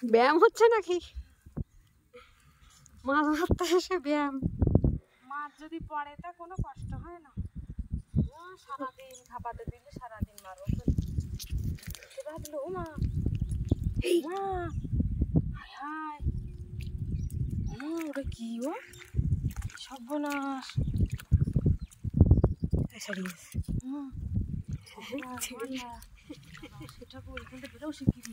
ব্যায়াম হচ্ছে নাকি? মাছ ধরতে এসে ব্যায়াম। মাছ যদি পড়ে তা কোনো কষ্ট হয় না, সারাদিন খাপাতে দিলে সারাদিন মারো। ভাবলো ও মা, মা হায় হায়, ওটা কি ও সর্বনাশ। সেটা ওইখানটা বেরোও শিগগিরি।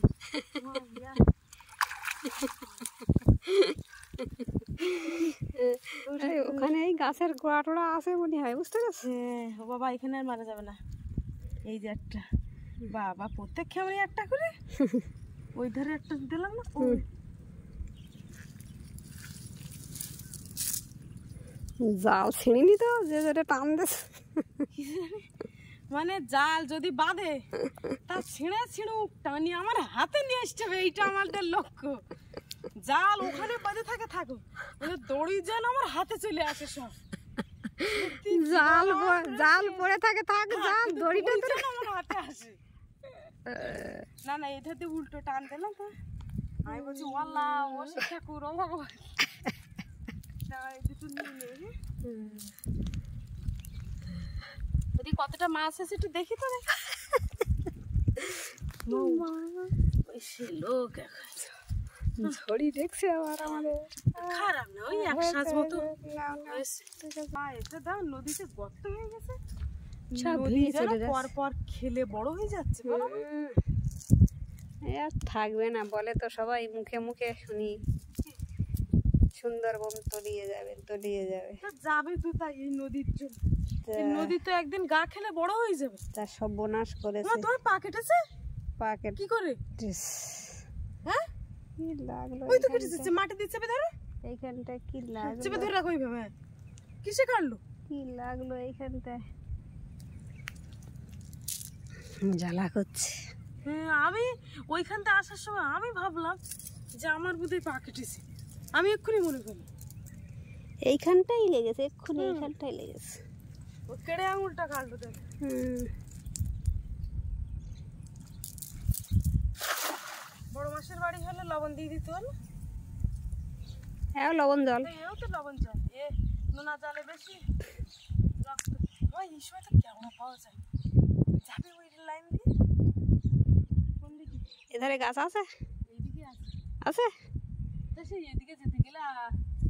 ওখানে এই গাছের গোড়া টোড়া আছে মনে হয়, বুঝতে পারছি। ও বাবা, এখানে আর মারা যাবে না। এই যে একটা, বাবা প্রত্যেক খেমনি একটা করে, ওই ধারে একটা দিলাম না। জাল ছিঁড়িনি তো, যে যেটা টান দিস। মানে জাল যদি বাঁধে তা ছিঁড়ে ছিঁড়ুক, টানি আমার হাতে নিয়ে আসতে হবে, এইটা আমাদের লক্ষ্য। জাল ওখানে বাঁধে থাকে থাকুক, দড়ি যেন আমার হাতে চলে আসে সব। জাল পড়ে থাকে থাক, জাল দড়িটা আমার হাতে আসে। না না, এটাতে উল্টো টান দিলাম তো, আমি বলছি ওয়াল্লাহ ও ঠাকুর ও ভগবান। কতটা মাছ আছে একটু দেখি তো। লোক ঝড়ি দেখছে আবার আমাদের, খারাপ না, ওই এক সাজ মতো। এটা দাও, নদীতে গর্ত হয়ে গেছে, পর পর খেলে বড় হয়ে যাচ্ছে। আর থাকবে না বলে তো সবাই, মুখে মুখে শুনি সুন্দরবন তলিয়ে যাবে, তলিয়ে যাবে। যাবে তো তাই, এই নদীর জন্য। নদী তো একদিন গা খেলে বড় হয়ে যাবে। তার সর্বনাশ করেছে। তোমার পা কেটেছে? পা কি করে? হ্যাঁ, কি লাগলো? ওই তো কেটেছে, মাটি দিয়ে চেপে ধরো। এইখানটা কি লাগলো? চেপে ধরে রাখো এইভাবে। কিসে কাটলো? কি লাগলো এইখানটায়? জ্বালা করছে। হ্যাঁ, আমি ওইখানটা আসার সময় আমি ভাবলাম যে আমার বোধহয় পা কেটেছে। আমি এক্ষুনি মনে করি এইখানটাই লেগেছে, এক্ষুনি এইখানটাই লেগেছে। ও কেড়ে আঙুলটা কাটলো। দেখ, বড় মাসের বাড়ি হলে লবণ দিয়ে দিতে হলো। হ্যাঁ, লবণ জল। এও তো লবণ জল, এ নোনা জলে বেশি রক্ত। ওই সময় তো কেমন পাওয়া যায়, যাবে ওই লাইন দিয়ে। কোন দিকে? এধারে গাছ আছে, এইদিকে আছে। আছে তো সেই এদিকে যেতে গেলে,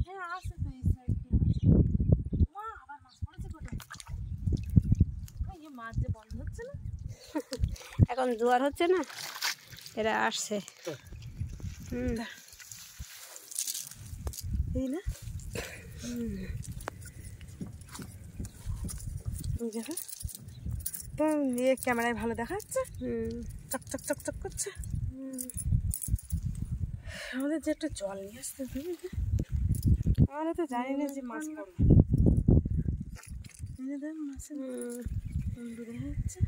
হ্যাঁ আছে তো, এই সাইড দিয়ে আছে। মা, আবার মাছ পড়েছে কোথায়? ওই মাছ যে বন্ধ হচ্ছে না, এখন জোয়ার হচ্ছে না, এরা আসছে। এই না তো ক্যামেরায় ভালো দেখা যাচ্ছে, চকচক চকচক করছে। আমাদের যে একটা জল নিয়ে আসতে, আমরা তো জানি না যে মাছ পড়বে। মাছের দেখা যাচ্ছে।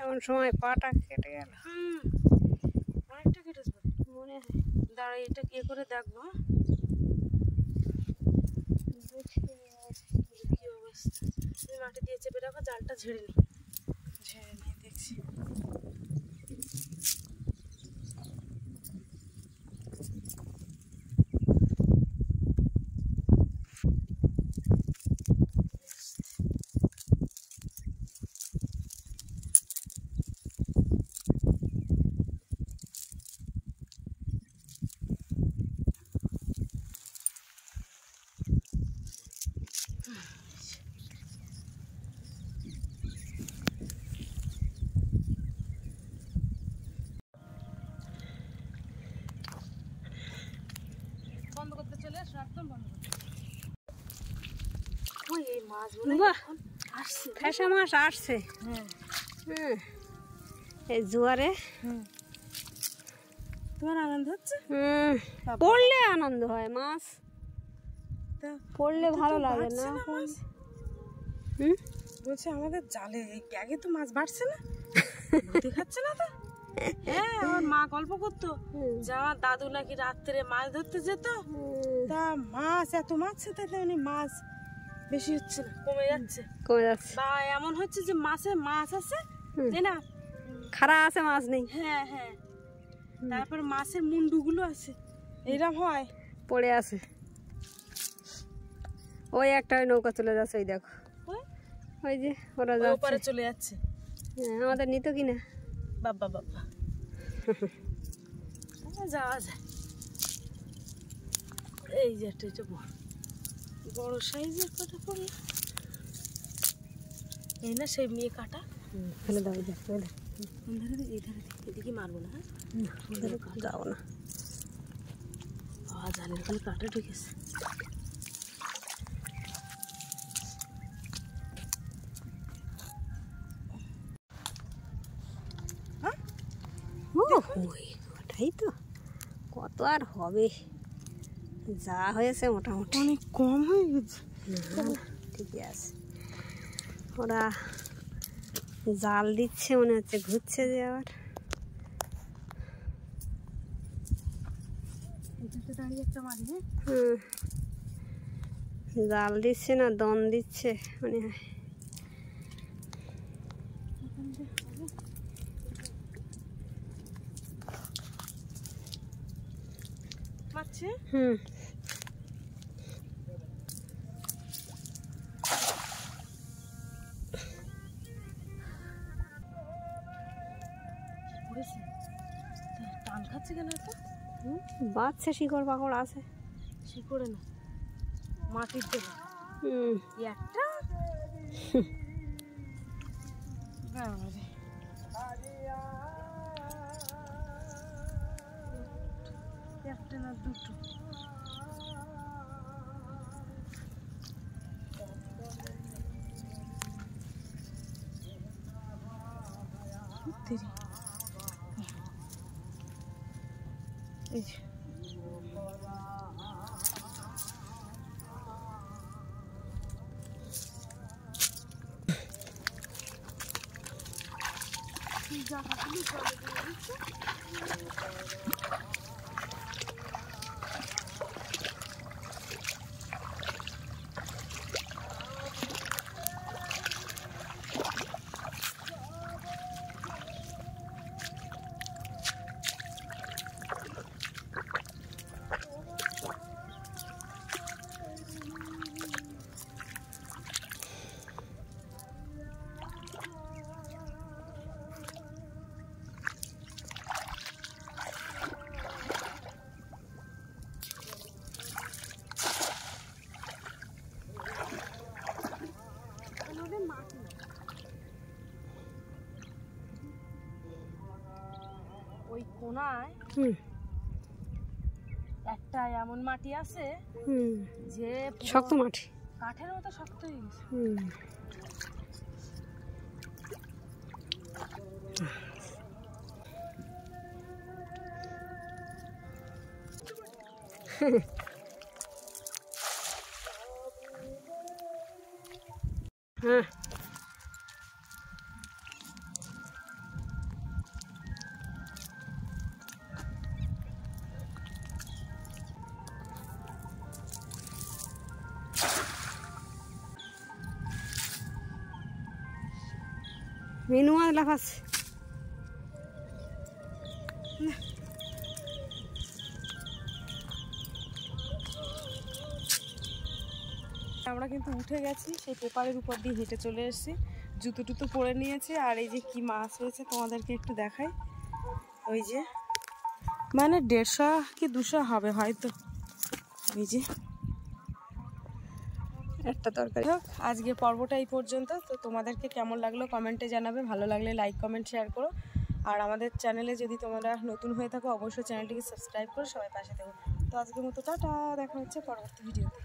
এমন সময় পাটা কেটে গেল। অনেকটা কেটেছে মনে হয়। দাঁড়া, এটা কি করে দেখবো। কি অবস্থা, তুমি মাটি দিয়ে চেপে রাখো, জালটা ঝেড়ে নি, ঝেড়ে নিয়ে দেখছি। বন্ধ করতে চলে আসো, একদম বন্ধ করতে। ওই এই মাছগুলো আসছে, ফ্যাসা মাছ আসছে। হ্যাঁ, এই জোয়ারে তোমার আনন্দ হচ্ছে? পড়লে আনন্দ হয়, মাছ পড়লে ভালো লাগে না। বলছে আমাদের জালে এই ব্যাগে তো মাছ বাড়ছে না, দেখাচ্ছে না তো। হ্যাঁ, আমার মা গল্প করতো যে আমার দাদু নাকি রাত্রে মাছ ধরতে যেত, তা মাছ এত মাছ সেটা মাছ বেশি হচ্ছে না, কমে যাচ্ছে, কমে যাচ্ছে। বা এমন হচ্ছে যে মাছে মাছ আছে তাই না? খাড়া আছে, মাছ নেই। হ্যাঁ হ্যাঁ, তারপর মাছের মুন্ডুগুলো আছে এরকম হয় পড়ে আছে। ওই একটা ওই নৌকা চলে যাচ্ছে, ওই দেখো, ওই যে ওরা ওপারে যাচ্ছে, চলে যাচ্ছে। আমাদের নিত কিনা। বাবা বাবা, যাওয়া যায়। এই যে একটা এটা বড় সাইজের কটা পড়ে, এই না সেই মেয়ে কাটা। ফেলে দাও, ফেলে দাও। এদিকে মারবো না, যাও না, জালের খালি কাটা ঢুকেছে। ওটাই তো, কত আর হবে, যা হয়েছে মোটামুটি অনেক কম হয়ে গেছে। ঠিকই আছে। ওরা জাল দিচ্ছে মনে হচ্ছে, ঘুরছে যে আবার। জাল দিচ্ছে না দন দিচ্ছে মনে হয়। টান খাচ্ছে কেন? বাচ্চা শিকড় পাকড় আছে, শিকড়ে না, মাটির দেবে একটা। একটা না দুটো। এই যে ওই কোনায় একটা এমন মাটি আছে যে শক্ত মাটি, কাঠের মতো শক্ত হয়ে গেছে। হ্যাঁ মিনু মাছ লাফাচ্ছে। আমরা কিন্তু উঠে গেছি, সেই পেপারের উপর দিয়ে হেঁটে চলে এসেছি, জুতো টুতো পরে নিয়েছে। আর এই যে কি মাছ হয়েছে তোমাদেরকে একটু দেখাই। ওই যে মানে 150 কি 200 হবে হয়তো। এই যে একটা তরকারি। আজকে পর্বটা এই পর্যন্ত। তো তোমাদেরকে কেমন লাগলো কমেন্টে জানাবে, ভালো লাগলে লাইক কমেন্ট শেয়ার করো। আর আমাদের চ্যানেলে যদি তোমরা নতুন হয়ে থাকো অবশ্যই চ্যানেলটিকে সাবস্ক্রাইব করো, সবাই পাশে থাকো। তো আজকের মতো টাটা, দেখা হচ্ছে পরবর্তী ভিডিওতে।